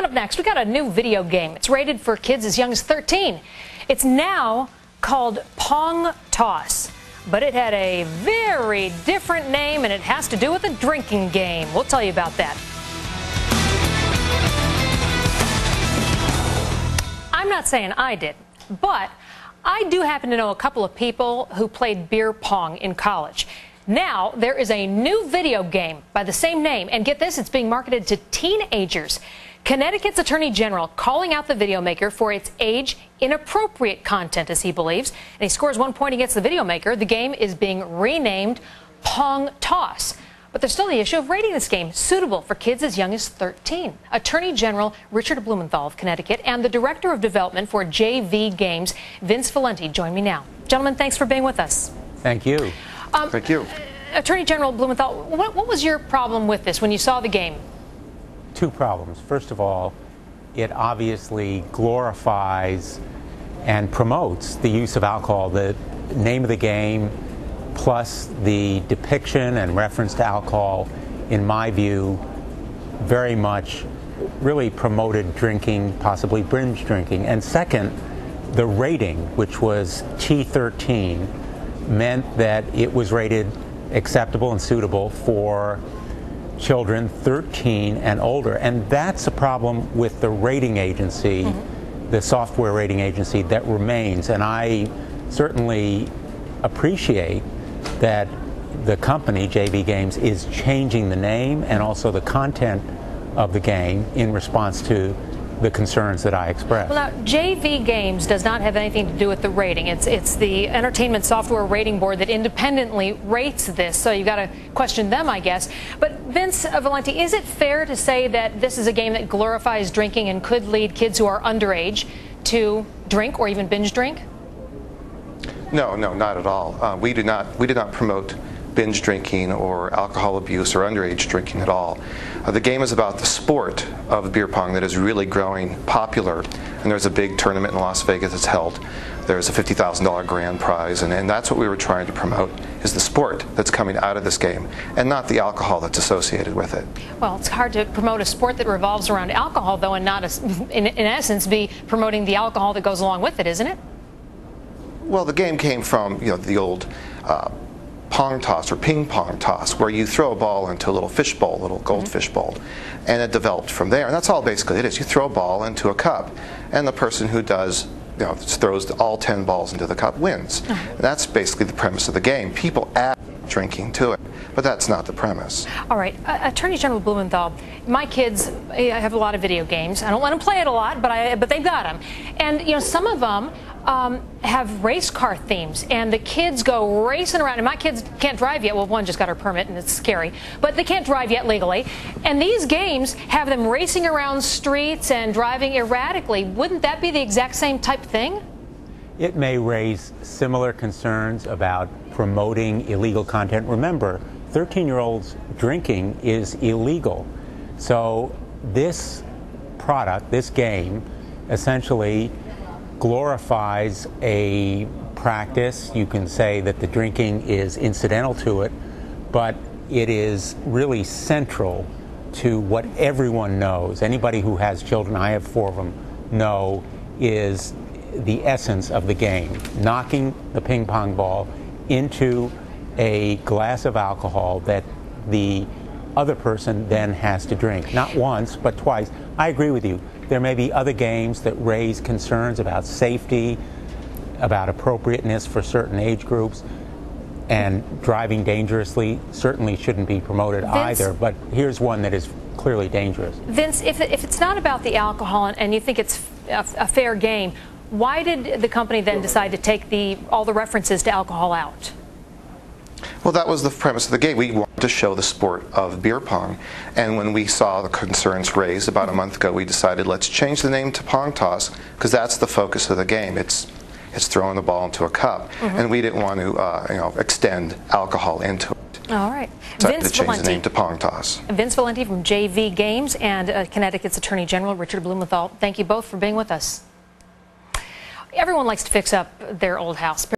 Coming up next, we got a new video game. It's rated for kids as young as 13. It's now called Pong Toss, but it had a very different name, and it has to do with a drinking game. We'll tell you about that. I'm not saying I did, but I do happen to know a couple of people who played beer pong in college. Now, there is a new video game by the same name, and get this, it's being marketed to teenagers. Connecticut's Attorney General calling out the video maker for its age-inappropriate content, as he believes, and he scores 1 point against the video maker. The game is being renamed Pong Toss. But there's still the issue of rating this game suitable for kids as young as 13. Attorney General Richard Blumenthal of Connecticut and the Director of Development for JV Games, Vince Valenti, join me now. Gentlemen, thanks for being with us. Thank you. Thank you. Attorney General Blumenthal, what was your problem with this when you saw the game? Two problems. First of all, it obviously glorifies and promotes the use of alcohol. The name of the game plus the depiction and reference to alcohol, in my view, very much really promoted drinking, possibly binge drinking. And second, the rating, which was T13, meant that it was rated acceptable and suitable for children 13 and older. And that's a problem with the rating agency, the software rating agency that remains. And I certainly appreciate that the company, JV Games, is changing the name and also the content of the game in response to the concerns that I expressed. Well, now, JV Games does not have anything to do with the rating. It's the Entertainment Software Rating Board that independently rates this, so you've got to question them, I guess. But Vince Valenti, is it fair to say that this is a game that glorifies drinking and could lead kids who are underage to drink or even binge drink? No, not at all. We did not promote binge drinking or alcohol abuse or underage drinking at all. The game is about the sport of beer pong that is really growing popular, and there's a big tournament in Las Vegas that's held. There's a $50,000 grand prize, and that's what we were trying to promote, is the sport that's coming out of this game, and not the alcohol that's associated with it. Well, it's hard to promote a sport that revolves around alcohol, though, and not, in essence, be promoting the alcohol that goes along with it, isn't it? Well, the game came from, the old Pong Toss or ping pong toss, where you throw a ball into a little fish bowl, a little goldfish bowl, and it developed from there. And that's all basically it is. You throw a ball into a cup, and the person who does, throws all 10 balls into the cup wins. And that's basically the premise of the game. People add drinking to it, but that's not the premise. All right, Attorney General Blumenthal, my kids have a lot of video games. I don't let them play it a lot, but they've got them. And some of them have race car themes, and the kids go racing around. And my kids can't drive yet. Well, one just got her permit, and it's scary, but they can't drive yet legally. And these games have them racing around streets and driving erratically. Wouldn't that be the exact same type thing? It may raise similar concerns about promoting illegal content. Remember, 13-year-olds drinking is illegal. So this product, this game, essentially glorifies a practice. You can say that the drinking is incidental to it, but it is really central to what everyone knows. Anybody who has children, I have 4 of them, know is the essence of the game. Knocking the ping pong ball into a glass of alcohol that the other person then has to drink. Not once, but twice. I agree with you. There may be other games that raise concerns about safety, about appropriateness for certain age groups, and driving dangerously certainly shouldn't be promoted either, but here's one that is clearly dangerous. Vince, if it's not about the alcohol and you think it's a fair game, why did the company then decide to take all the references to alcohol out? Well, that was the premise of the game. We wanted to show the sport of beer pong, and when we saw the concerns raised about a month ago, we decided let's change the name to Pong Toss, because that's the focus of the game. It's throwing the ball into a cup, and we didn't want to extend alcohol into it. All right. So Vince to change Valenti. The name to Pong Toss. Vince Valenti from JV Games and Connecticut's Attorney General Richard Blumenthal. Thank you both for being with us. Everyone likes to fix up their old house.